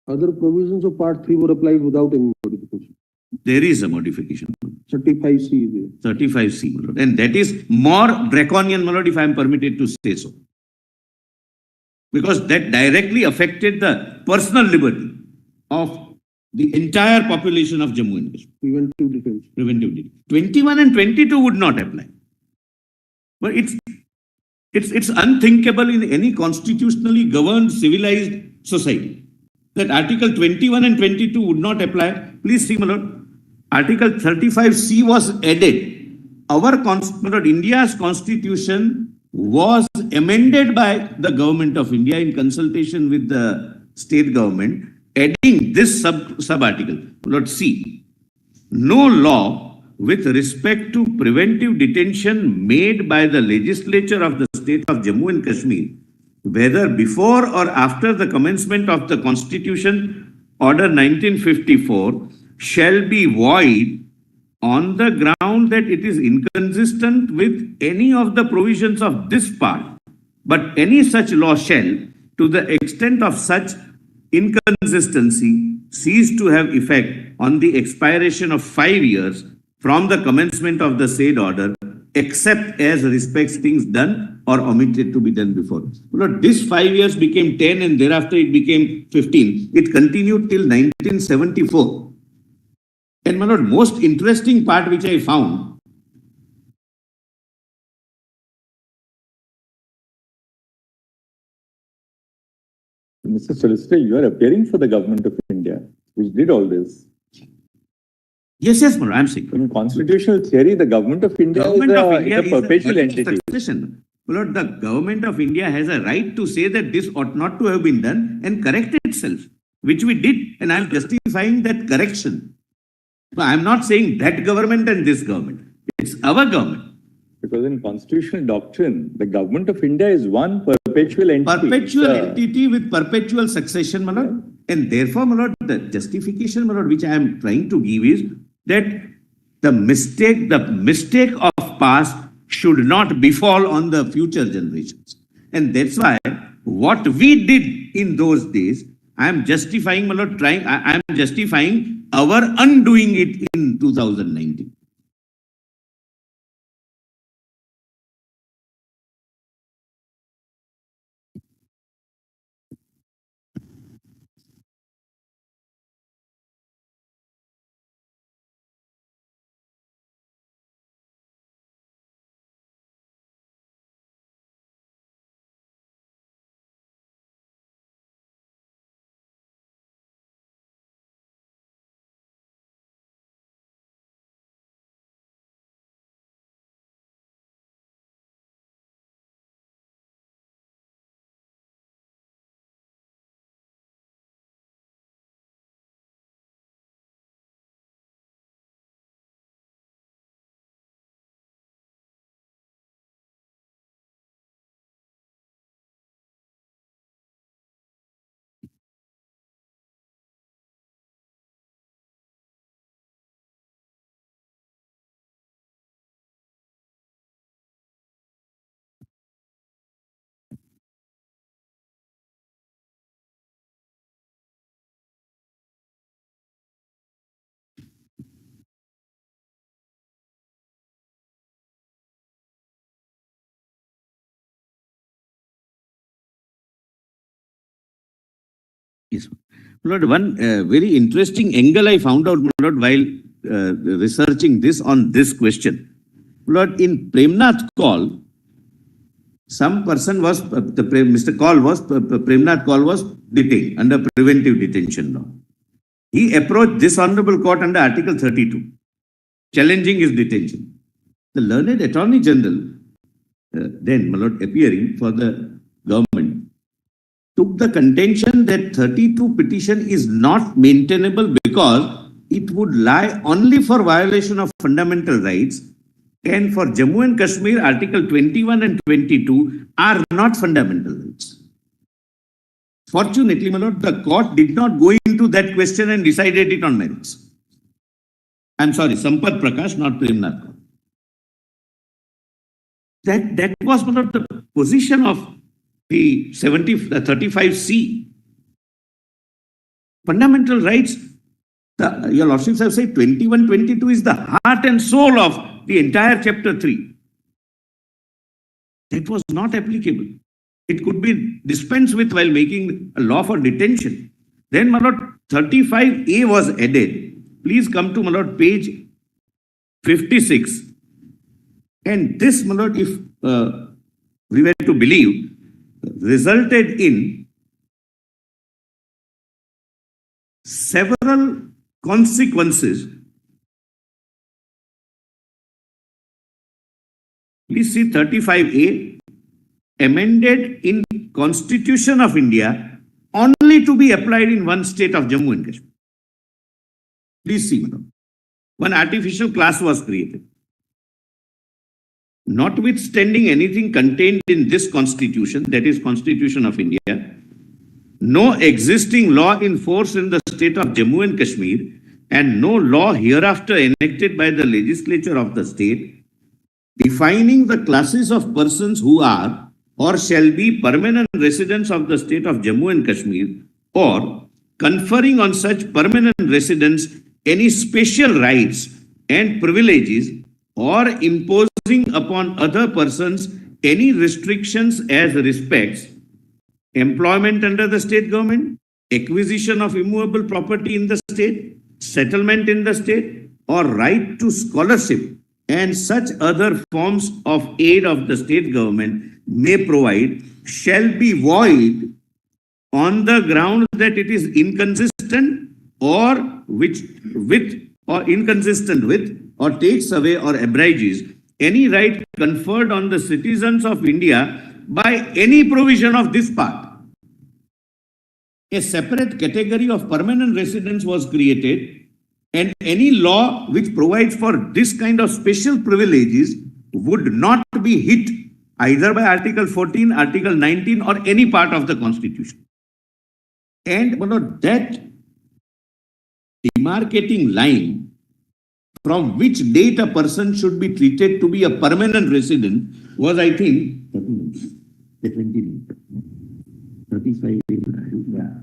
Other provisions of Part 3 were applied without any modification. There is a modification. 35C is there. 35C, my lord. And that is more draconian, my lord, if I am permitted to say so. Because that directly affected the personal liberty of the entire population of Jammu and Kashmir. Preventive detention. Preventive detention. 21 and 22 would not apply. But it's unthinkable in any constitutionally governed civilized society that Article 21 and 22 would not apply. Please see, my lord, Article 35C was added. My lord, India's constitution was amended by the government of India in consultation with the state government, adding this sub-article. My lord, see, no law with respect to preventive detention made by the legislature of the state of Jammu and Kashmir, whether before or after the commencement of the Constitution Order 1954, shall be void on the ground that it is inconsistent with any of the provisions of this part, but any such law shall, to the extent of such inconsistency, cease to have effect on the expiration of 5 years from the commencement of the said order, except as respects things done or omitted to be done before. Lord, this 5 years became 10 and thereafter it became 15. It continued till 1974. And my lord, most interesting part which I found, Mr. Solicitor, you are appearing for the government of India, which did all this. yes, my lord, I am saying. In constitutional theory, the government of India is a perpetual entity. Succession. My lord, the government of India has a right to say that this ought not to have been done and correct itself, which we did, and I am justifying that correction. No, I am not saying that government and this government. It's our government. Because in constitutional doctrine, the government of India is one perpetual entity. Perpetual entity with perpetual succession, my lord. And therefore, my lord, the justification, my lord, which I am trying to give is that the mistake of past should not befall on the future generations. And that's why what we did in those days, I am justifying, my lord, I am justifying our undoing it in 2019. Yes. Lord, one very interesting angle I found out, Lord, while researching this on this question. Lord, in Premnath Kaul, some person was, Premnath Kaul was detained under preventive detention law. He approached this honorable court under Article 32, challenging his detention. The learned Attorney General, then, my lord, appearing for the government, took the contention that 32 petition is not maintainable because it would lie only for violation of fundamental rights, and for Jammu and Kashmir, Article 21 and 22 are not fundamental rights. Fortunately, my lord, the court did not go into that question and decided it on merits. I'm sorry, Sampath Prakash, not Premnath Kaul. That was, my lord, the position of the 35C. Fundamental rights, your lordships have said 21, 22 is the heart and soul of the entire chapter 3. That was not applicable. It could be dispensed with while making a law for detention. Then, my lord, 35A was added. Please come to, my lord, page 56. And this, my lord, if we were to believe, resulted in several consequences. Please see 35A, amended in Constitution of India only to be applied in one state of Jammu and Kashmir. Please see, madam. One artificial class was created. Notwithstanding anything contained in this Constitution, that is Constitution of India, no existing law in force in the state of Jammu and Kashmir and no law hereafter enacted by the legislature of the state defining the classes of persons who are or shall be permanent residents of the state of Jammu and Kashmir or conferring on such permanent residents any special rights and privileges or imposing upon other persons any restrictions as respects employment under the state government, acquisition of immovable property in the state, settlement in the state, or right to scholarship and such other forms of aid of the state government may provide shall be void on the ground that it is inconsistent or inconsistent with or takes away or abridges any right conferred on the citizens of India by any provision of this part. A separate category of permanent residents was created, and any law which provides for this kind of special privileges would not be hit either by Article 14, Article 19 or any part of the Constitution. And that demarcating line from which date a person should be treated to be a permanent resident was, I think, 35. Yeah.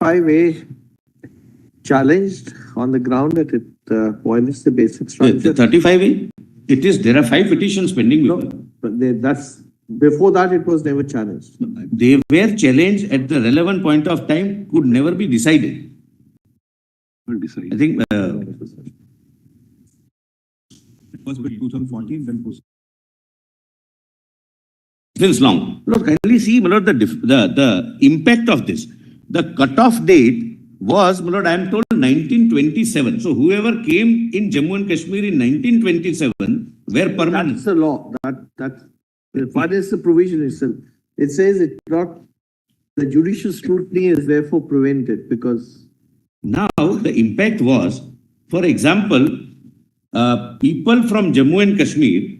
Highway challenged on the ground that it violates the basic structure. 35A, there are 5 petitions pending. No, but that's Before that, it was never challenged. They were challenged at the relevant point of time, could never be decided. I think It was with 2014, then post. since long. Lord, kindly see, my lord, the impact of this. The cutoff date was, my lord, I am told 1927. So whoever came in Jammu and Kashmir in 1927 were permanent. That's the law. What is the provision itself? It says it's not, the judicial scrutiny is therefore prevented because Now, the impact was, for example, people from Jammu and Kashmir,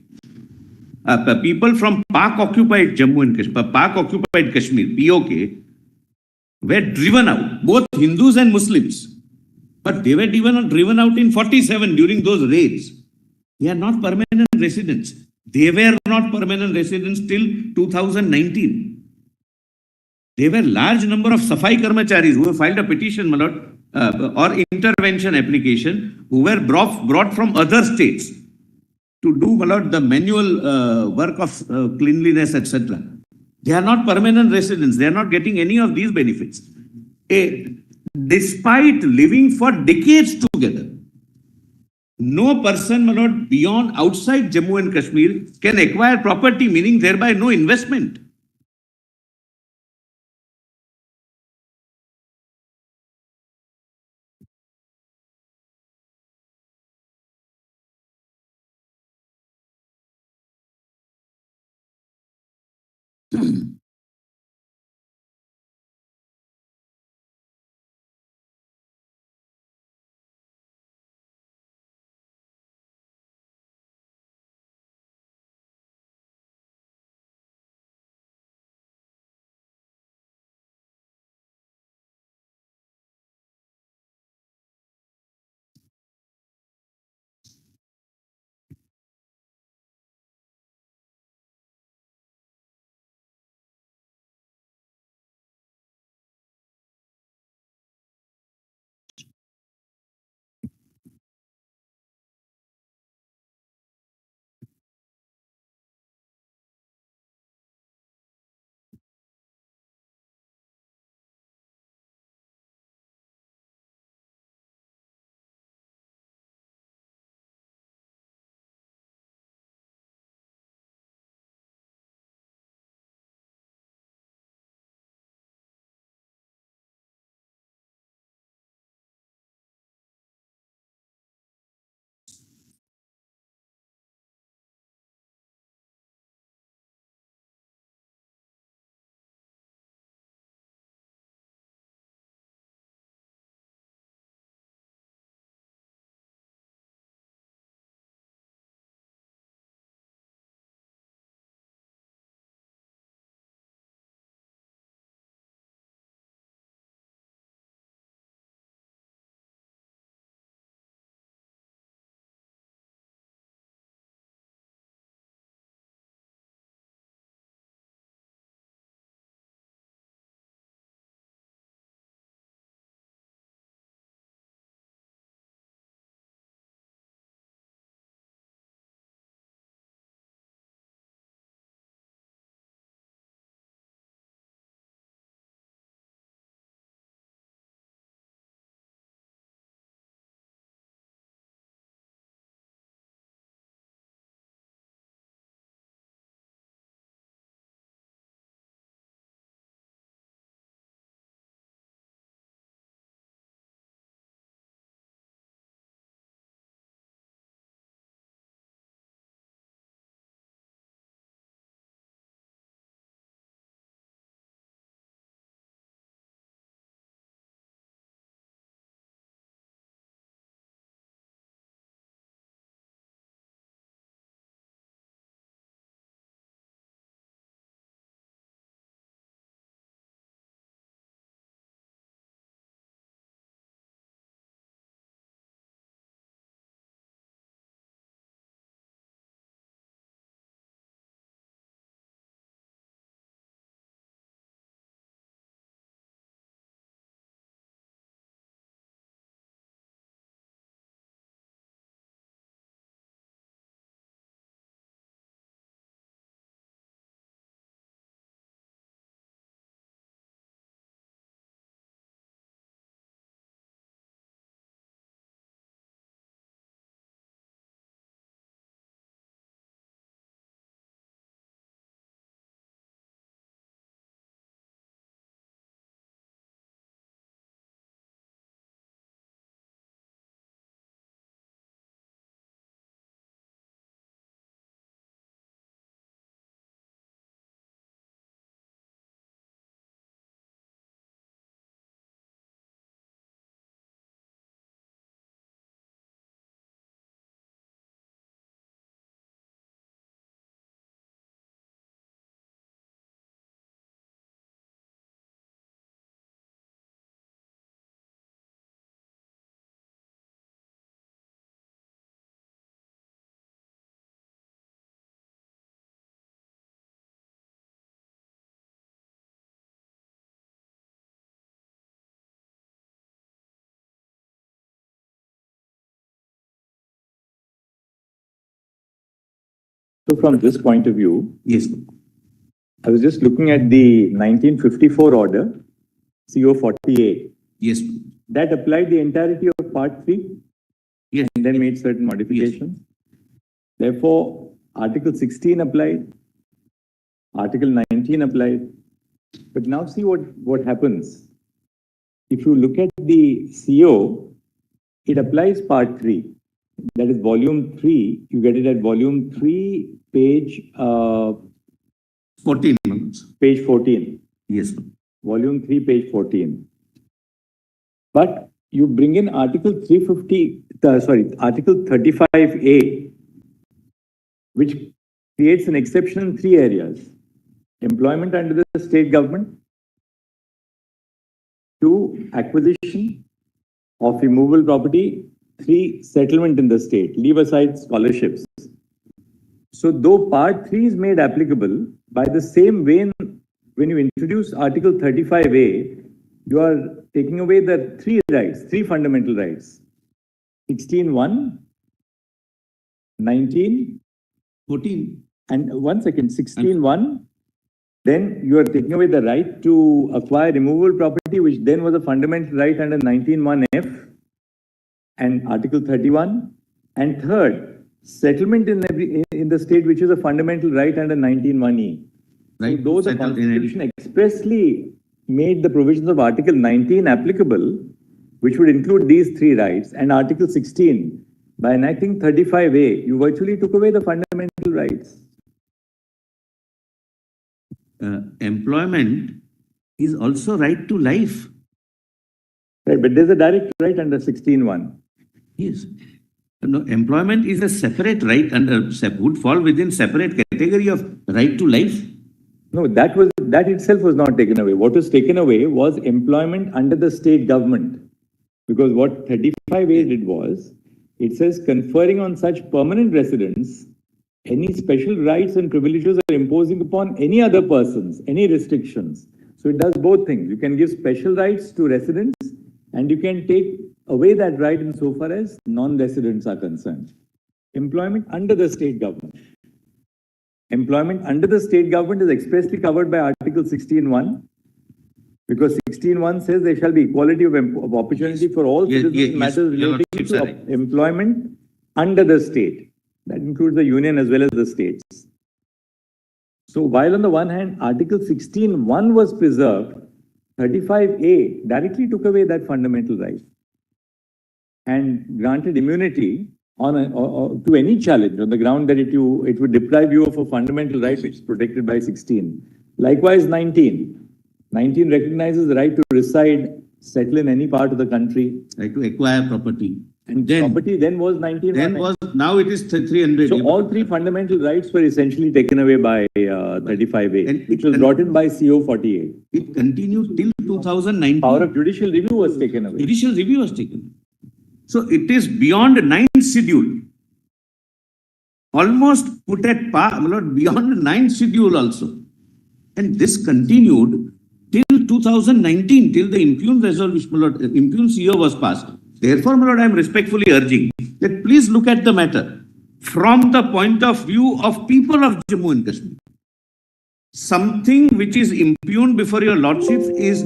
people from Pak-occupied Jammu and Kashmir, Pak-occupied Kashmir, POK, were driven out, both Hindus and Muslims. But they were driven out in 47 during those raids. They are not permanent residents. They were not permanent residents till 2019. There were large number of Safai Karmacharis who have filed a petition, my lord, or intervention application, who were brought from other states to do, my lord, the manual work of cleanliness, etc. They are not permanent residents. They are not getting any of these benefits. Despite living for decades together, no person, my lord, beyond outside Jammu and Kashmir can acquire property, meaning thereby no investment. So from this point of view, Yes. I was just looking at the 1954 order, CO 48. Yes. That applied the entirety of Part 3 Yes. and then made certain modifications. Therefore, Article 16 applied, Article 19 applied. But now see what happens. If you look at the CO, it applies Part 3. That is Volume 3. You get it at Volume 3, page 14 months. page 14. Yes. Volume 3, page 14. But you bring in Article 35A, which creates an exception in 3 areas. Employment under the state government, 2, acquisition of immovable property, 3, settlement in the state, leave aside scholarships. So though Part 3 is made applicable, by the same vein, when you introduce Article 35A, you are taking away the 3 rights, 3 fundamental rights. 16(1), 19, 14. and 16(1), then you are taking away the right to acquire immovable property, which then was a fundamental right under 19(1)(f) and Article 31. And third, settlement in the state, which is a fundamental right under 19(1)(e). Right. So though the Settled in Constitution expressly made the provisions of Article 19 applicable, which would include these 3 rights, and Article 16, by enacting 35A, you virtually took away the fundamental rights. Employment is also right to life. Right, but there's a direct right under 16(1). Yes. No, employment is a separate right and would fall within separate category of right to life. No, that itself was not taken away. What was taken away was employment under the state government. Because what 35A did was, it says conferring on such permanent residents any special rights and privileges or imposing upon any other persons, any restrictions. So it does both things. You can give special rights to residents and you can take away that right insofar as non-residents are concerned. Employment under the state government. Employment under the state government is expressly covered by Article 16(1), because 16(1) says there shall be equality of opportunity for all citizens in matters relating to employment under the state. That includes the union as well as the states. So while on the one hand, Article 16(1) was preserved, 35A directly took away that fundamental right and granted immunity to any challenge on the ground that it would deprive you of a fundamental right which is protected by 16. Likewise, 19 recognizes the right to reside, settle in any part of the country. Right to acquire property. And then, property then was 19. Now it is 300. So all 3 fundamental rights were essentially taken away by 35A, which was brought in by CO 48. It continued till 2019. Power of judicial review was taken away. Judicial review was taken. So it is beyond 9th schedule. Almost put at par, beyond 9th schedule also. And this continued till 2019, till the impugned resolution, impugned CO was passed. Therefore, my lord, I am respectfully urging that please look at the matter from the point of view of people of Jammu and Kashmir. Something which is impugned before your lordships is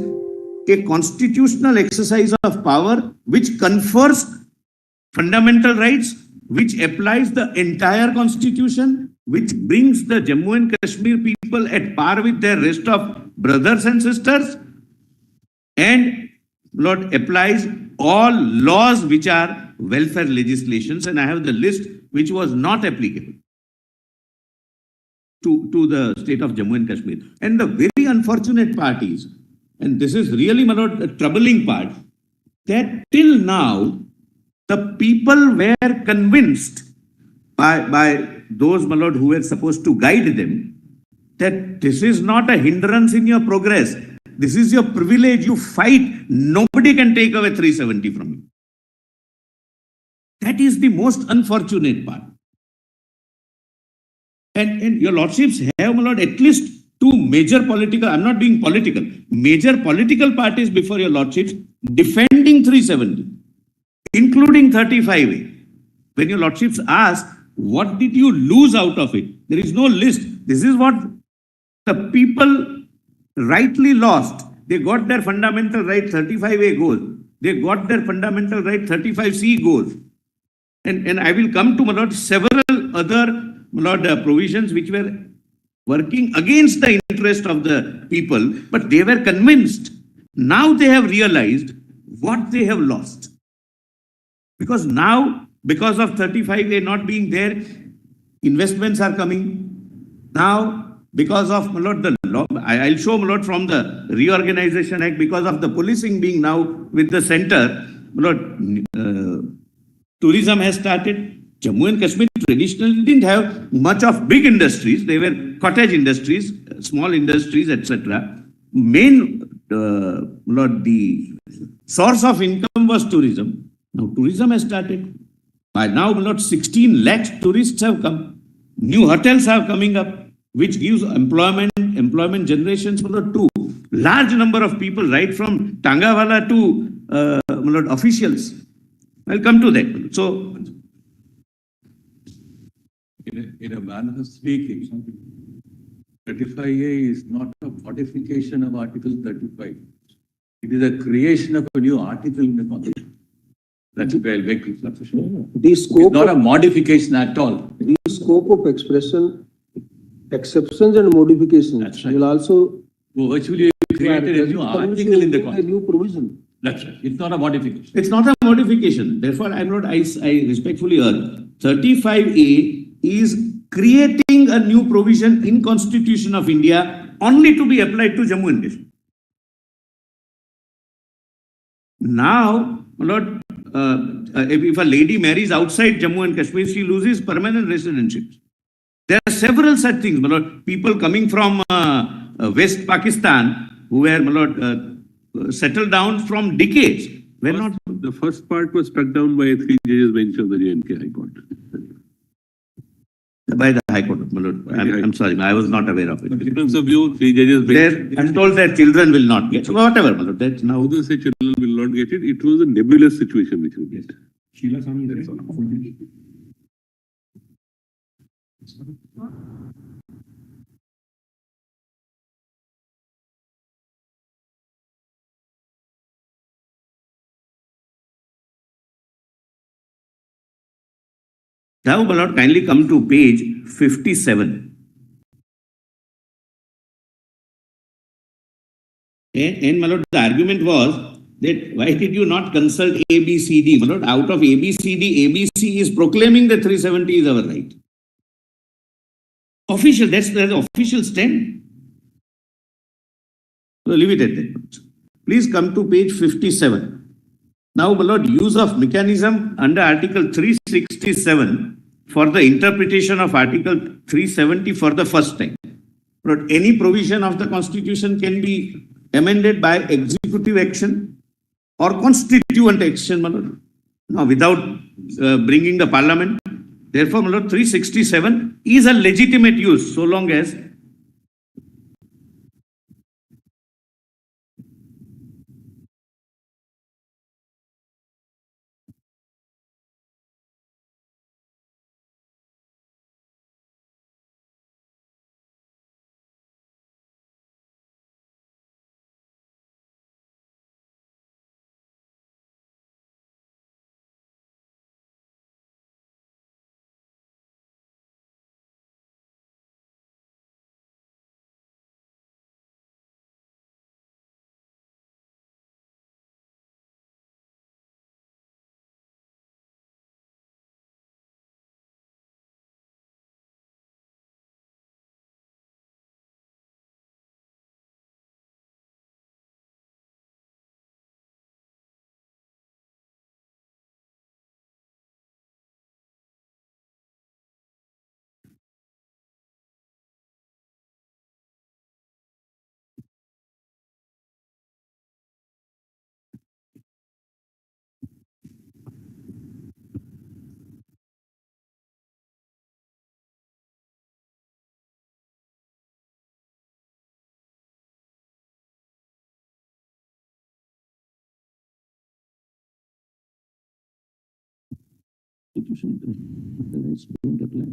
a constitutional exercise of power which confers fundamental rights, which applies the entire constitution, which brings the Jammu and Kashmir people at par with their rest of brothers and sisters, and Lord applies all laws which are welfare legislations, and I have the list which was not applicable to the state of Jammu and Kashmir. And the very unfortunate part is, and this is really, my lord, a troubling part, that till now, the people were convinced by those, my lord, who were supposed to guide them, that this is not a hindrance in your progress. This is your privilege. You fight. Nobody can take away 370 from you. That is the most unfortunate part. And your lordships have, my lord, at least 2 major political, I'm not being political, major political parties before your lordships defending 370, including 35A. When your lordships ask, what did you lose out of it? There is no list. This is what the people rightly lost. They got their fundamental right 35A goal. They got their fundamental right 35C goals. And I will come to my lord, several other my lord, provisions which were working against the interest of the people, but they were convinced. Now they have realized what they have lost. Because now, because of 35A not being there, investments are coming. Now, because of my lord, the law, I'll show my lord from the Reorganization Act, because of the policing being now with the center, my lord, tourism has started. Jammu and Kashmir traditionally didn't have much of big industries. They were cottage industries, small industries, etc. Main, Lord, the source of income was tourism. Now tourism has started. By now, Lord, 16 lakh tourists have come. New hotels are coming up, which gives employment generations for two large number of people, right from Tangawala to Lord, officials. I'll come to that. So, in a manner of speaking, 35A is not a modification of Article 35. It is a creation of a new article in the Constitution. That's where I'll make it. The It's scope, not a modification at all. the scope of expression, exceptions and modifications That's right. will also. So virtually you created a new article in the A Constitution. new provision. That's right. It's not a modification. it's not a modification. Therefore, I respectfully urge 35A is creating a new provision in Constitution of India only to be applied to Jammu and Kashmir. Now, Lord, if a lady marries outside Jammu and Kashmir, she loses permanent residency. There are several such things, my lord. People coming from West Pakistan who were, my lord, settled down from decades. Were not. The first part was struck down by a 3 judges bench of the J&K High Court. By the High Court, my lord. I'm sorry, I was not aware of it. Difference of view, 3 judges bench. I'm told that children will not get. Whatever, my lord. That's now. How do say children will not get it? It was a nebulous situation which we get. Sheila Sami, there is one. Now, my lord, kindly come to page 57. And my lord, the argument was that why did you not consult ABCD? My lord, out of ABCD, ABC is proclaiming that 370 is our right. Official, that's the official stand. So leave it at that. Please come to page 57. Now, my lord, use of mechanism under Article 367 for the interpretation of Article 370 for the first time. But any provision of the Constitution can be amended by executive action or constituent action, my lord. Now, without bringing the Parliament. Therefore, my lord, 367 is a legitimate use so long as constitution, the rights don't apply.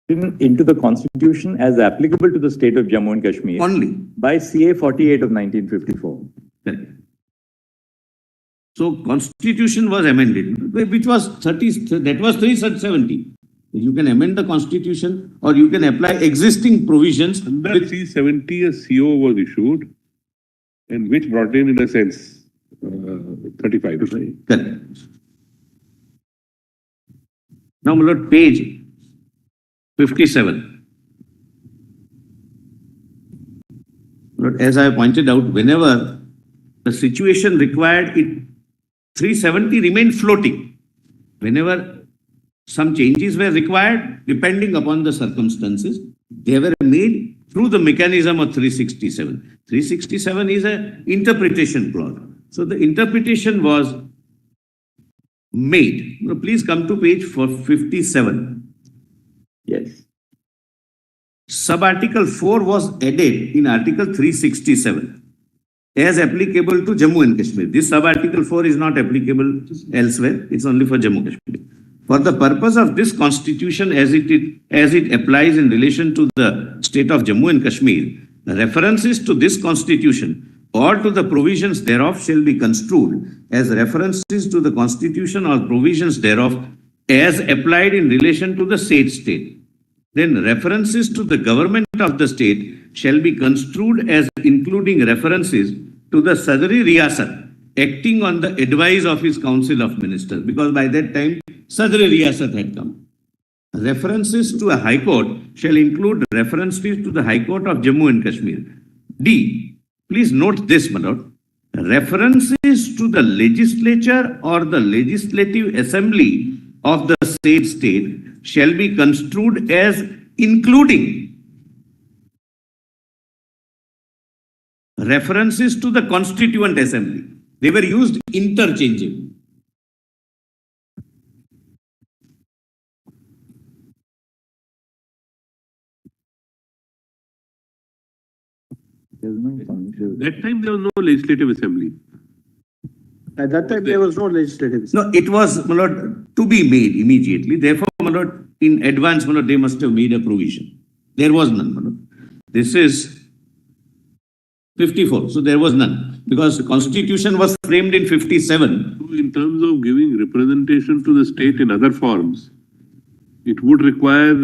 Into the constitution as applicable to the state of Jammu and Kashmir Only. by CA 48 of 1954. Correct. So constitution was amended, which was 30, that was 370. You can amend the constitution or you can apply existing provisions. Under 370, a CO was issued, and which brought in a sense, 35. Correct. Now, my lord, page 57. Lord, as I pointed out, whenever the situation required it, 370 remained floating. Whenever some changes were required, depending upon the circumstances, they were made through the mechanism of 367. 367 is an interpretation clause. So the interpretation was made. Now, please come to page 57. Yes. Sub-article 4 was added in article 367 as applicable to Jammu and Kashmir. This sub-article 4 is not applicable elsewhere. It's only for Jammu and Kashmir. For the purpose of this constitution as it applies in relation to the state of Jammu and Kashmir, references to this constitution or to the provisions thereof shall be construed as references to the constitution or provisions thereof as applied in relation to the said state. Then references to the government of the state shall be construed as including references to the Sadri Riyasat acting on the advice of his council of ministers, because by that time Sadri Riyasat had come. References to a high court shall include references to the High Court of Jammu and Kashmir. D. Please note this, my lord. References to the legislature or the legislative assembly of the said state shall be construed as including references to the constituent assembly. They were used interchangeably. That time there was no legislative assembly. At that time, there was no legislative. No, it was, my lord, to be made immediately. Therefore, my lord, in advance, my lord, they must have made a provision. There was none, my lord. This is 54, so there was none. Because the constitution was framed in 57. So in terms of giving representation to the state in other forms, it would require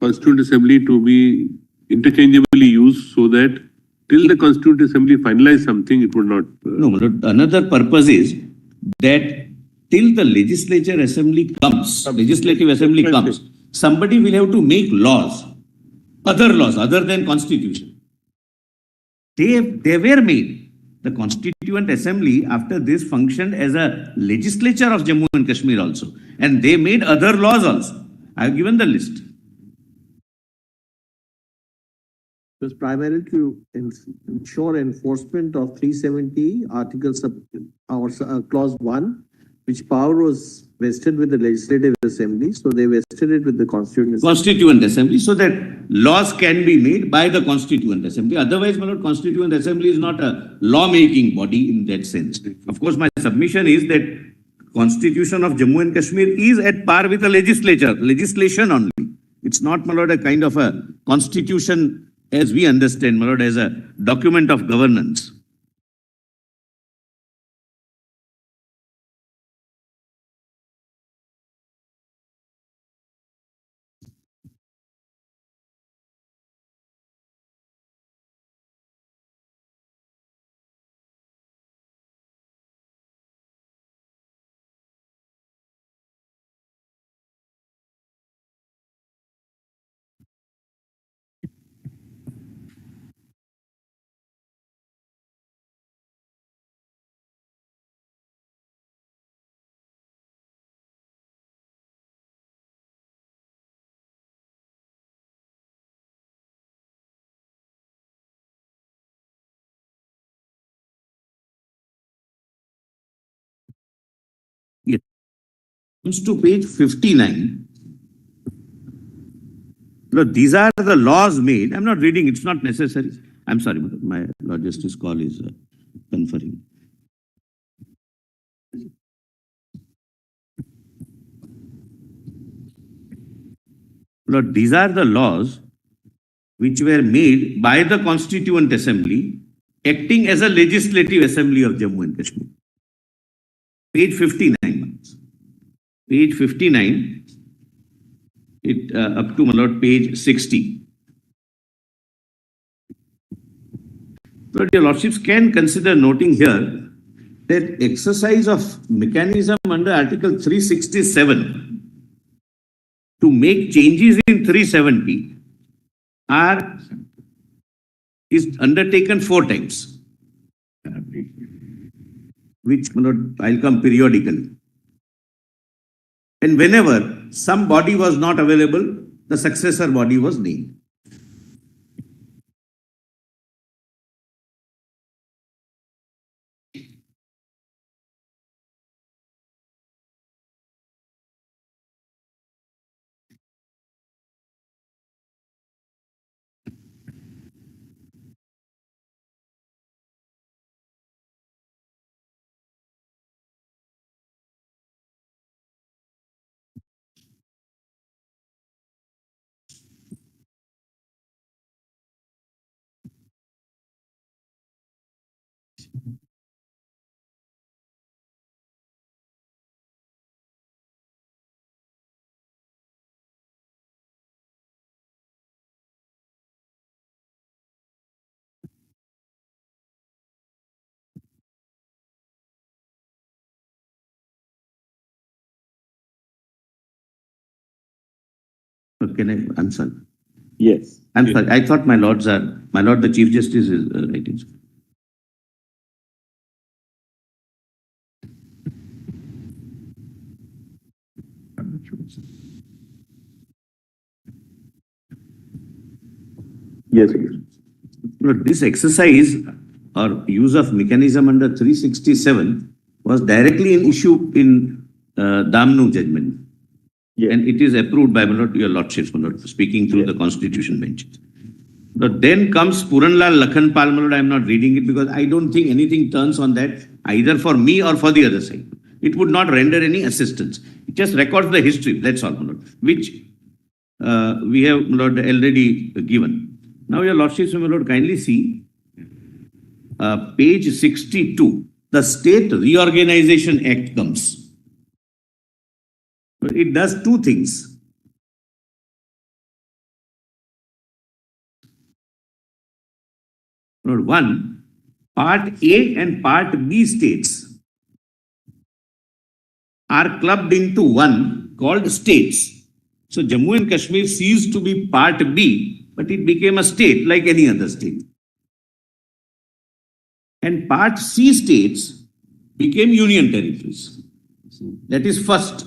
Constituent Assembly to be interchangeably used so that till the Constituent Assembly finalize something, it would not. No, my lord, another purpose is that till the legislative assembly comes, somebody will have to make laws other than constitution. They were made. The Constituent Assembly after this functioned as a legislature of Jammu and Kashmir also. And they made other laws also. I have given the list. It was primarily to ensure enforcement of 370 articles of clause 1, which power was vested with the legislative assembly. So they vested it with the Constituent Assembly, so that laws can be made by the Constituent Assembly. Otherwise, my lord, Constituent Assembly is not a lawmaking body in that sense. Of course, my submission is that Constitution of Jammu and Kashmir is at par with the legislation only. It's not, my lord, a kind of a constitution as we understand, my lord, as a document of governance. comes to page 59, look, these are the laws made. I'm not reading, it's not necessary. I'm sorry, my Lord Justice call is conferring. Lord, these are the laws which were made by the Constituent Assembly, acting as a legislative assembly of Jammu and Kashmir. Page 59. Page 59, up to, my Lord, page 60. But your Lordships can consider noting here that exercise of mechanism under Article 367 to make changes in 370 is undertaken 4 times, which, my Lord, I'll come periodically. And whenever some body was not available, the successor body was named. Can I answer? Yes. I'm sorry, I thought my Lord the Chief Justice is writing. Yes. But this exercise or use of mechanism under 367 was directly in issue in Damnu judgment. Yes. And it is approved by, my Lord, your Lordships, my Lord, speaking through the Constitution bench. But then comes Puranlal Lakhanpal, my Lord, I'm not reading it because I don't think anything turns on that either for me or for the other side. It would not render any assistance. It just records the history, that's all, my Lord, which we have, my Lord, already given. Now, your Lordships, my Lord, kindly see page 62. The State Reorganization Act comes. It does 2 things. Note 1, Part A and Part B states are clubbed into one called states. So Jammu and Kashmir ceased to be Part B, but it became a state like any other state. And Part C states became union territories. That is first.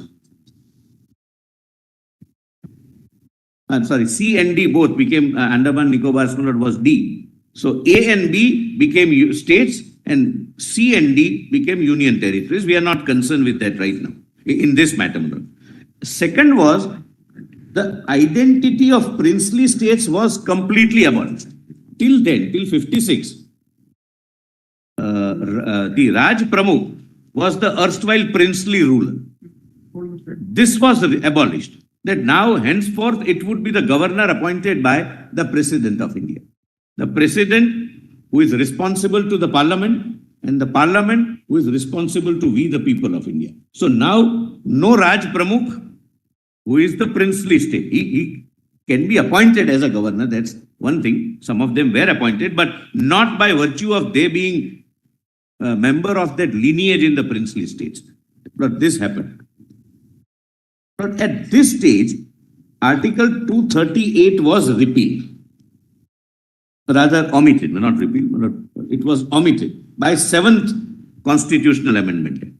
I'm sorry, C and D both became Andaman Nicobar was D. So A and B became states and C and D became union territories. We are not concerned with that right now in this matter. Second was the identity of princely states was completely abolished. Till then, till 56, the Raj Pramukh was the erstwhile princely ruler. This was abolished. That now henceforth it would be the governor appointed by the President of India. The President who is responsible to the Parliament and the Parliament who is responsible to we the people of India. So now no Raj Pramukh who is the princely state. He can be appointed as a governor, that's one thing. Some of them were appointed, but not by virtue of they being a member of that lineage in the princely states. But this happened. But at this stage, Article 238 was repealed. Rather omitted, not repealed, it was omitted by 7th Constitutional Amendment.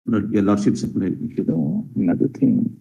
Your Lordship supplied. No, another thing.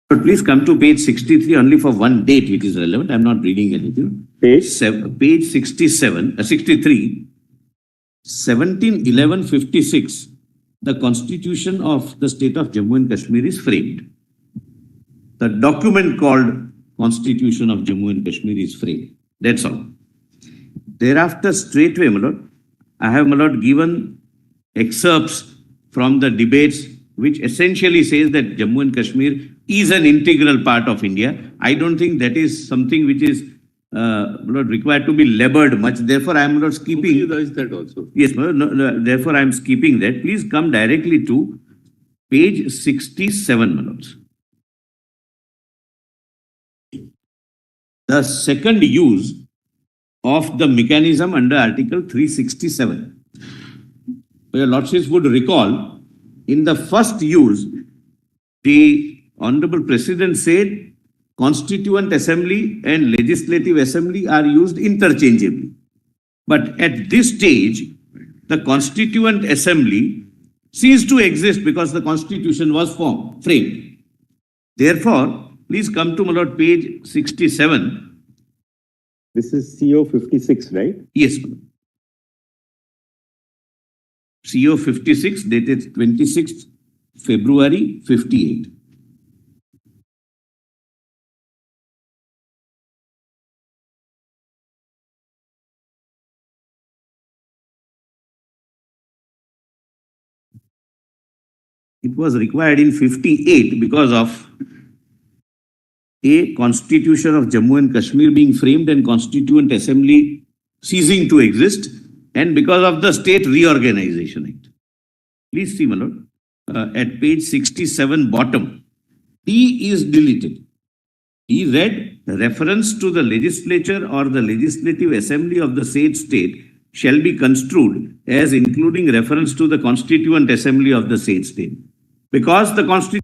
But please come to page 63 only for one date which is relevant. I'm not reading anything. Page? Page 67, 63, 17/11/56, the constitution of the state of Jammu and Kashmir is framed. The document called Constitution of Jammu and Kashmir is framed. That's all. Thereafter, straightway, my lord, I have, my lord, given excerpts from the debates which essentially says that Jammu and Kashmir is an integral part of India. I don't think that is something which is not required to be labored much. Therefore, I am not skipping. Is that also? Yes, therefore I am skipping that. Please come directly to page 67, my lords. the second use of the mechanism under Article 367. Your Lordships would recall, in the first use, the Honorable President said Constituent Assembly and Legislative Assembly are used interchangeably. But at this stage, the Constituent Assembly ceased to exist because the Constitution was framed. Therefore, please come to, my lord, page 67. This is CO 56, right? Yes, my lord. CO 56 dated 26th February 58. It was required in 58 because of a Constitution of Jammu and Kashmir being framed and Constituent Assembly ceasing to exist, and because of the State Reorganization Act. Please see, my lord, at page 67 bottom, T is deleted. He read, reference to the legislature or the legislative assembly of the said state shall be construed as including reference to the Constituent Assembly of the said state. Because the Constitution